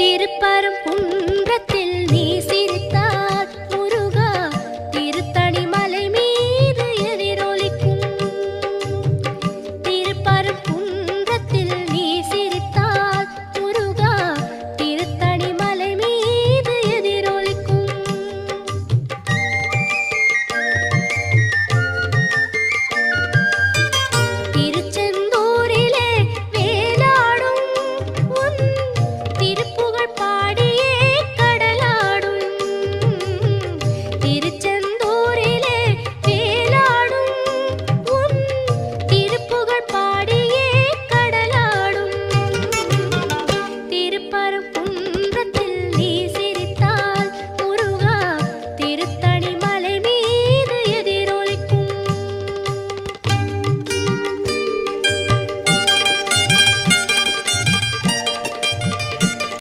திருப்பரங்குன்றத்தில் நீ சிரித்தால் முருகா திருத்தணி மலை மீது எதிரொலிக்கும். திருப்பரங்குன்றத்தில் நீ சிரித்தால் முருகா திருத்தணி மலை மீது எதிரொலிக்கும். திருச்செந்தூரிலே வேலாடும் உன் திருப்புகழ் பாடியே கடலாடும். திருச்செந்தூரிலே வேலாடும் உன் திருப்புகழ் பாடியே கடலாடும். திருப்பரங்குன்றத்தில்